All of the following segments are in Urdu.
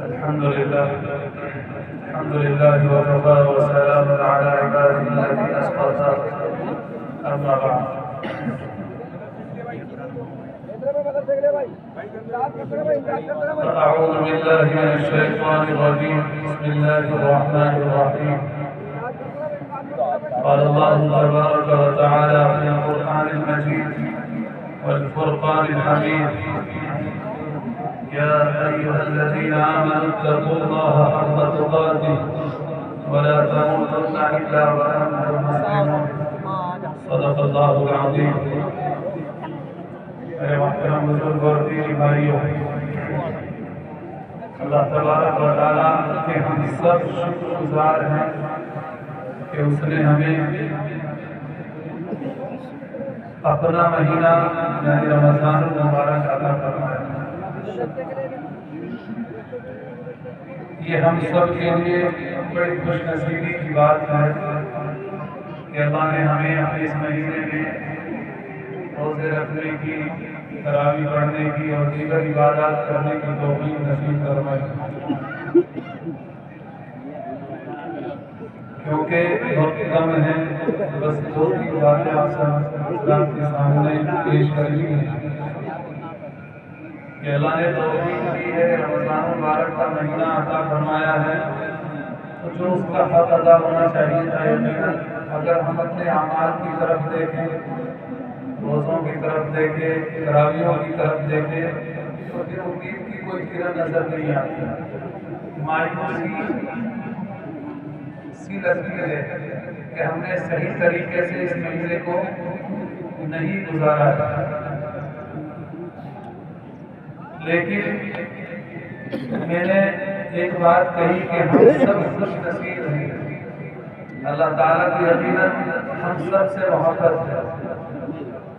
الحمد لله وكفى وسلام على عباده الذين اصطفى اما بعد فاعوذ بالله من الشيطان الرجيم بسم الله الرحمن الرحيم قال الله تبارك وتعالى في القرآن المجيد والفرقان الحميد يا أيها الذين آمنوا اتقوا الله حق تقاته ولا تموتن إلا وأنتم مسلمون صدق الله العظيم. میرے محترم بزرگ اور دینی بھائیوں، اللہ تبارک و تعالیٰ کے ہم سب شکر گزار ہیں کہ اس نے ہمیں اپنا مہینہ یعنی رمضان المبارک عطا فرمایا. یہ ہم سب کے لیے بڑی خوش نصیبی کی بات ہے کہ اللہ نے ہمیں اپنے اس مہینے میں روزے رکھنے کی، تراویح پڑھنے کی اور دیگر عبادات کرنے کی توفیق نصیب فرمائی. کیونکہ وقت کم ہے، بس دو تین باتیں آپ سب کے سامنے پیش کرنی ہیں کہ اللہ نے توفیق دی ہے، رمضان مبارک کا مہینہ عطا فرمایا ہے، تو جو اس کا حق ادا ہونا چاہیے تھا، اگر ہم اپنے اعمال کی طرف دیکھیں، روزوں کی طرف دیکھیں، تراویحوں کی طرف دیکھیں، تو پھر امید کی کوئی کرن نظر نہیں آتی، مایوسی سی لگتی ہے کہ ہم نے صحیح طریقے سے اس مہینے کو نہیں گزارا ہے. لیکن میں نے ایک بات کہی کہ ہم سب خوش نصیب ہیں، اللہ تعالیٰ کی حقیقت ہم سب سے محبت ہے.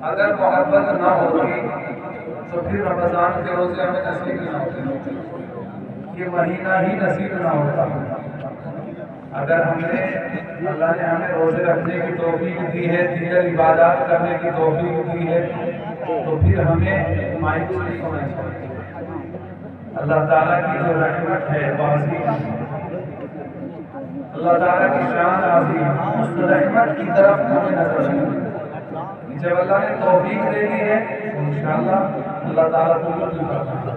اگر محبت نہ ہوتی تو پھر رمضان کے روزے ہمیں نصیب نہ ہوتے، یہ مہینہ ہی نصیب نہ ہوتا. اگر اللہ نے ہمیں روزے رکھنے کی توفیق دی ہے، دیگر عبادات کرنے کی توفیق دی ہے، تو پھر ہمیں مایوس نہیں ہونا چاہیے. اللہ تعالیٰ کی جو رحمت ہے وہ عظیم ہے، اللہ تعالیٰ کی شان عظیم، اس رحمت کی طرف ہمیں نظر نہیں. جب اللہ نے توفیق دے دی ہے تو انشاءاللہ اللہ تعالیٰ کو بھی کرنا.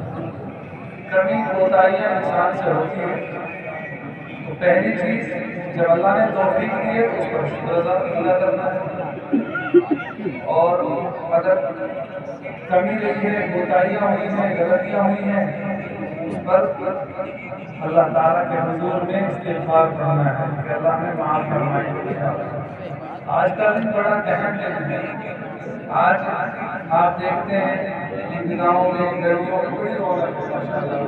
کمی کوتاہیاں انسان سے ہوتی ہیں، تو پہلی چیز جب اللہ نے توفیق دی ہے اس پر شکر ادا کرنا ہے، اور اگر کمی رہی ہے، کوتاہیاں ہوئی ہیں، غلطیاں ہوئی ہیں، اس پر اللہ تعالیٰ کے حضور میں استغفار کرنا ہے کہ اللہ نے معاف فرمائے. آج کا دن بڑا اہم دن ہے. آج آپ دیکھتے ہیں گاؤں میں، گلیوں میں بڑی رونق ہے ماشاءاللہ،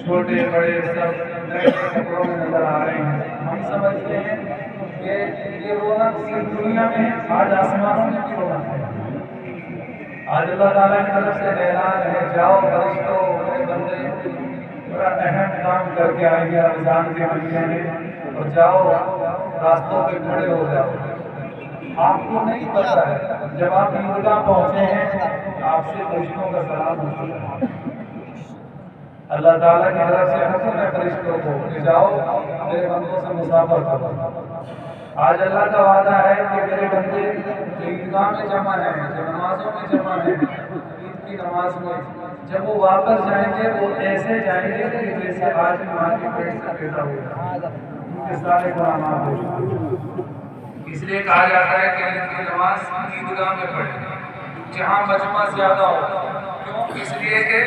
چھوٹے بڑے سب نئے کپڑوں میں نظر آ رہے ہیں. ہم سمجھتے ہیں کہ یہ رونق صرف دنیا میں ہے، آج آسمانوں میں بھی رونق ہے. آج اللہ تعالیٰ کی طرف سے اعلان ہے، جاؤ فرشتوں میرے بندے بڑا اہم کام کر کے آئے گے رمضان کے مہینے میں، اور جاؤ راستوں پہ کھڑے ہو جاؤ. آپ کو نہیں پتا ہے جب آپ عیدگاہ پہنچے ہیں آپ سے فرشتوں کا سلام ہوتا ہے. اللہ تعالیٰ کی طرف سے حکم ہے فرشتوں کو کہ جاؤ میرے بندوں سے مسافر کرو. آج اللہ کا وعدہ ہے کہ میرے بندے جو عیدگاہ میں جمع ہیں، جو نمازوں میں جمع ہیں، عید کی نماز میں جب وہ واپس جائیں گے وہ ایسے جائیں گے کہ جیسے آج ماں کے پیٹ سے پیدا ہوا، ان کے سارے گناہ معاف ہو جائیں۔ اس لیے کہا جاتا ہے کہ عید کی نماز عیدگاہ میں پڑھیں جہاں مجمع زیادہ ہو، کیوں؟ اس لیے کہ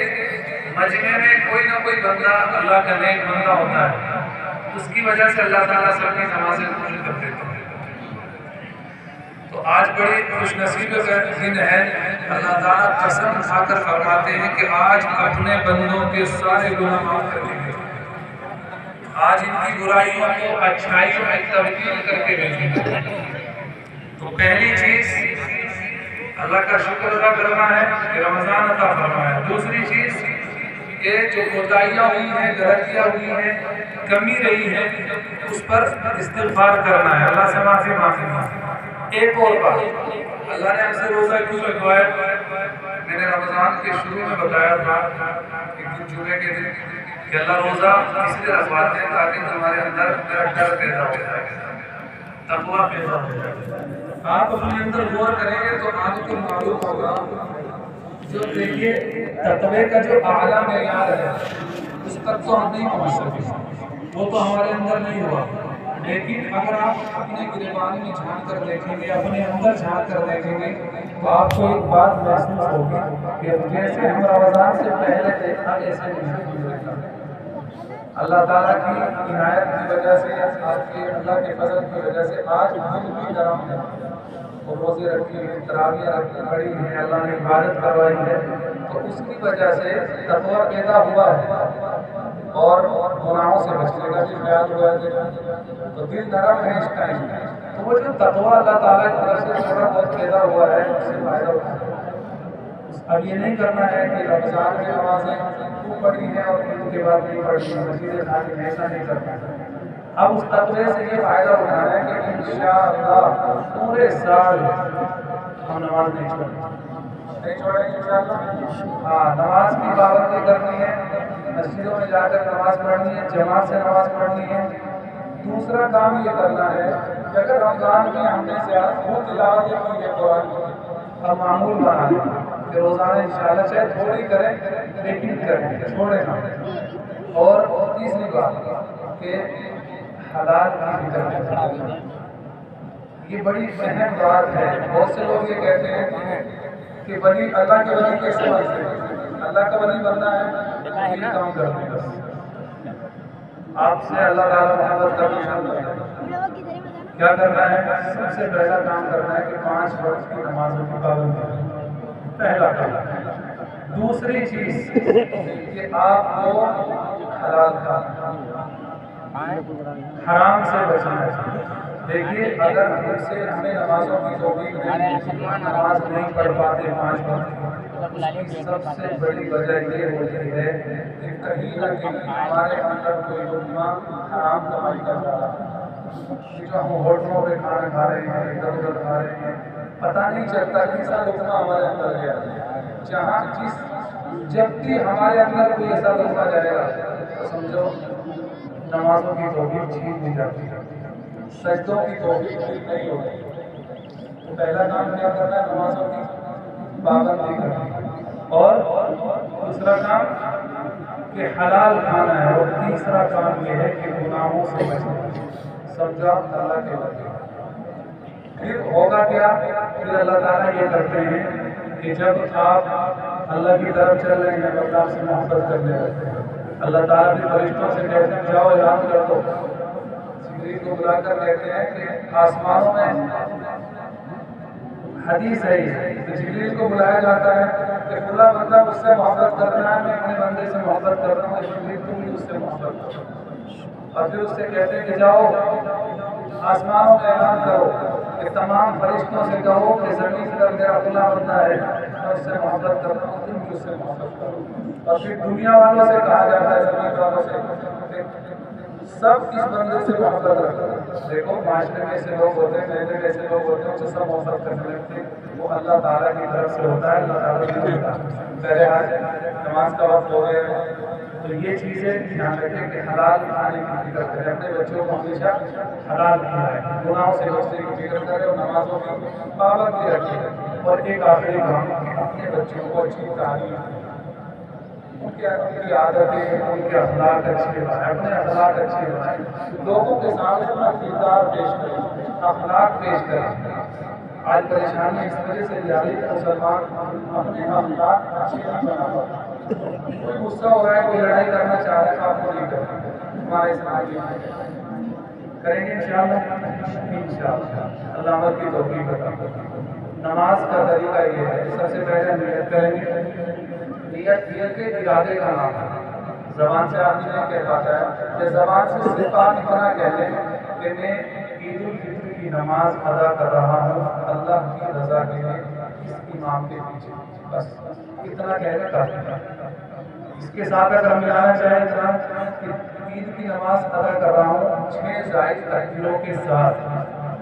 مجمع میں کوئی نہ کوئی بندہ اللہ کا نیک بندہ ہوتا ہے، اس کی وجہ سے اللہ تعالیٰ سب کی نمازیں قبول کر دیتے ہیں۔ تو آج بڑی خوش نصیبی کا دن ہے، اللہ تعالیٰ قسم کھا کر فرماتے ہیں کہ آج اپنے بندوں کے سارے گناہ معاف کر دیں گے، آج ان کی برائیوں کو اچھائیوں میں تبدیل کر کے بھیجیں گے۔ تو پہلی چیز اللہ کا شکر ادا کرنا ہے کہ رمضان عطا فرمایا۔ دوسری چیز کہ جو کوتاہیاں ہوئی ہیں، غلطیاں ہوئی ہیں، کمی رہی ہے، اس پر استغفار کرنا ہے، اللہ سے معافی مانگنا ہے۔ ایک اور بات، اللہ نے ہم سے روزہ کیوں رکھوایا؟ میں نے رمضان کے شروع میں بتایا تھا کہ جمعے کے دن کہ اللہ روزہ اس لیے رکھواتے ہیں تاکہ تمہارے اندر ڈر پیدا ہو جائے، تقویٰ پیدا ہو جائے۔ آپ اپنے اندر غور کریں گے تو آپ کو معلوم ہوگا، جو دیکھیے تقوی کا جو اعلیٰ معیار ہے اس تک تو ہم نہیں پہنچ سکتے، وہ تو ہمارے اندر نہیں ہوا، لیکن اگر آپ اپنے گریبان میں جھانک کر دیکھیں گے، اپنے اندر جھانک کر دیکھیں گے تو آپ کو ایک بات محسوس ہوگی کہ جیسے ہم رمضان سے پہلے دیکھا ایسے نہیں دیکھا۔ اللہ تعالیٰ کی عنایت کی وجہ سے، آپ کے اللہ کے فضل کی وجہ سے آج دل بھی نرم ہے، اور روزے رکھی ہیں، تراویح پڑھی ہیں، اللہ نے عبادت کروائی ہے، تو اس کی وجہ سے تقویٰ پیدا ہوا ہے اور گناہوں سے بچنے کا بھی خیال ہوا ہے، تو دل نرم ہے اس ٹائم۔ تو وہ جو تقویٰ اللہ تعالیٰ کی طرف سے تھوڑا بہت پیدا ہوا ہے اس سے فائدہ اٹھانا ہے۔ اب یہ نہیں کرنا ہے کہ رمضان میں نمازیں خوب پڑھی ہیں اور عید کے بعد نہیں پڑھی ہیں، مسجد خالی میں ایسا نہیں کرنا ہے۔ اب اس تقوی سے یہ فائدہ اٹھانا ہے کہ انشاءاللہ پورے سال ہم نماز نہیں چھوڑیں گے انشاءاللہ۔ ہاں، نماز کی پابندی کرنی ہے، مسجدوں میں جا کر نماز پڑھنی ہے، جماعت سے نماز پڑھنی ہے۔ دوسرا کام یہ کرنا ہے کہ اگر رمضان میں ہم نے زیادہ خوب تلاوت کی ہے قرآن کی، اب معمول بنا لیں کہ روزانہ انشاءاللہ چاہے تھوڑی کریں لیکن کریں، چھوڑیں نہ۔ اور تیسری بات کہ حلال کی فکر کریں، یہ بڑی اہم بات ہے۔ بہت سے لوگ یہ کہتے ہیں کہ ولی اللہ کے ولی کیسے بنتے ہیں؟ اللہ کا ولی بننا ہے یہ کام کرنے بس، آپ سے اللہ تعالیٰ محبت کرنا شروع کریں۔ کیا کرنا ہے؟ سب سے پہلا کام کرنا ہے کہ 5 وقت کی نمازوں کی پابندی، پہلا کام۔ دوسری چیز کہ آپ کو حلال کھانا، حرام سے بچنا ہے۔ دیکھیے اگر ہم سے ہمیں نمازوں کی توفیق نہیں، نماز نہیں پڑھ پاتے 5 وقت، اس کی سب سے بڑی وجہ یہ ہوتی ہے کہ کہیں نہ کہیں ہمارے اندر کوئی لقمہ حرام کمائی کا جا رہا ہے۔ یہ جو ہم ہوٹلوں پہ کھانا کھا رہے ہیں، ادھر ادھر کھا رہے ہیں، پتہ نہیں چلتا کیسا لقمہ ہمارے اندر گیا، جہاں جب بھی ہمارے اندر کوئی ایسا لقمہ جائے گا تو سمجھو نمازوں کی توفیق چھین دی جاتی ہے، سجدوں کی توفیق نہیں ہوتی۔ تو پہلا کام کیا کرنا ہے؟ نمازوں کی پابندی کرنا، اور دوسرا کام کہ حلال کھانا ہے، اور تیسرا کام یہ ہے کہ گناہوں سے بچنا، سمجھا اللہ کے ولی۔ پھر ہوگا کیا؟ پھر اللہ تعالیٰ یہ کرتے ہیں کہ جب آپ اللہ کی طرف چل رہے ہیں تو اللہ سے محبت کرنے لگتے ہیں، اللہ تعالیٰ بھی فرشتوں سے کہتے ہیں جاؤ اعلان کر دو، جبریل کو بلا کر کہتے ہیں کہ آسمانوں میں حدیث ہے کہ جبریل کو بلایا جاتا ہے کہ فلاں بندہ مجھ سے محبت کر رہا ہے، میں اپنے بندے سے محبت کر رہا ہوں، جبریل تم بھی اس سے محبت کرو، اور پھر اس سے کہتے ہیں کہ جاؤ آسمانوں میں اعلان کرو کہ تمام فرشتوں سے کہو کہ زمین پر میرا فلاں بندہ ہے، میں اس سے محبت کرتا ہوں، تم بھی اس سے محبت کرو، اور پھر دنیا والوں سے کہا جاتا ہے، زمین والوں سے سب اس بندے سے محبت رکھتے ہیں۔ دیکھو معاشرے میں ایسے لوگ ہوتے ہیں، میرے میں ایسے لوگ ہوتے ہیں، ان سے سب محبت کرنے لگتے ہیں، وہ اللہ تعالیٰ کی طرف سے ہوتا ہے، اللہ تعالیٰ کی ہوتا ہے۔ پہلے آج نماز کا وقت ہو گیا ہے تو یہ چیزیں دھیان رکھیں کہ حلال کھانے کی فکر کریں، اپنے بچوں کو ہمیشہ حلال کھلائیں، گناہوں سے بچنے کی فکر کریں اور نمازوں کی پابندی رکھیں۔ اور ایک آخری کام، اپنے بچوں کو اچھی تعلیم دیں، ان کی عادتیں، ان کے اخلاق اچھے بنائیں، اپنے اخلاق اچھے بنائیں، لوگوں کے سامنے اپنا کردار پیش کریں، اخلاق پیش کریں۔ آج پریشانی اس وجہ سے جاری ہے مسلمان اپنے اخلاق اچھے نہیں بنا پاتے۔ کوئی غصہ ہو رہا ہے، کوئی لڑائی کرنا چاہ رہا ہے تو آپ کو نہیں کریں، ہمارے اسلام کریں گے انشاءاللہ اللہ عمل کی توفیق عطا فرمائے۔ نماز کا طریقہ یہ ہے، سب سے پہلے نیت کریں گے۔ نیت کے ارادے کا نام ہے، زبان سے آدمی نہیں کہہ پاتا ہے، کہ زبان سے صرف آپ اتنا کہتے ہیں کہ میں عید الفطر کی نماز ادا کر رہا ہوں اللہ کی رضا کے لیے اس امام کے پیچھے، بس اتنا کہنا کافی ہے۔ اس کے ساتھ اگر ہم ملانا چاہیں کہ عید کی نماز ادا کر رہا ہوں 6 زائد تکبیروں کے ساتھ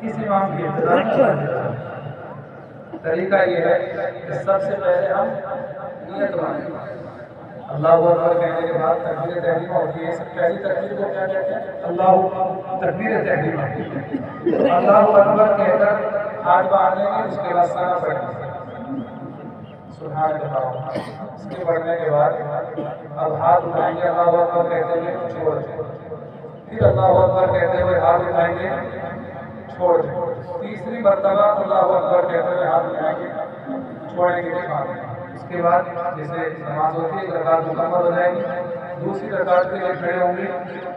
اس امام کی ابتدا میں، طریقہ یہ ہے کہ سب سے پہلے ہم نیت بنائیں، اللہ اکبر کہنے کے بعد تکبیر تحریمہ ہوتی ہے۔ پہلی تکبیر کو کیا کہتے ہیں؟ اللہ تکبیر تحریمہ، اللہ اکبر کہہ کر ہاتھ باندھ لیں گے، اس کے بعد ثنا پڑھیں گے سبحان اللہ۔ اس کے پڑھنے کے بعد اب ہاتھ اٹھائیں گے اللہ اکبر کہتے ہوئے چھوڑ دیں، پھر اللہ اکبر کہتے ہوئے ہاتھ اٹھائیں گے چھوڑ دیں، تیسری مرتبہ اللہ اکبر کہتے ہوئے ہاتھ اٹھائیں گے چھوڑیں گے نہیں۔ اس کے بعد جیسے نماز ہوتی ہے ایک رکعت مکمل ہو جائے گی، دوسری رکعت کے لیے کھڑے ہوں گے،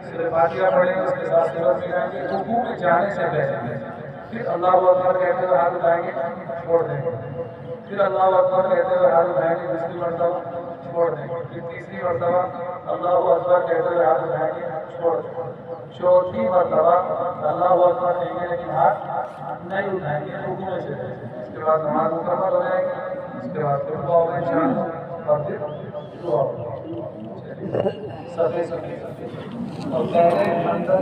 سورہ فاتحہ پڑھیں گے، اس کے ساتھ سورت ملائیں گے، رکوع میں جانے سے پہلے پھر اللہ اکبر کہتے ہوئے ہاتھ اٹھائیں گے چھوڑ دیں گے، پھر اللہ اکبر کہتے ہوئے ہاتھ اٹھائیں گے دوسری مرتبہ چھوڑ دیں گے، پھر تیسری مرتبہ اللہ اکبر کہتے ہوئے ہاتھ اٹھائیں گے چھوڑ دیں گے، چوتھی مرتبہ اللہ اکبر کہیں گے لیکن ہاتھ نہیں اٹھائیں گے، رکوع میں سے۔ اس کے بعد نماز مکمل ہو جائے گی، اس کے بعد پھر دعا ہوگا انشاءاللہ، اور پھر دعا ہوگی۔ سبھی اور پہلے اندر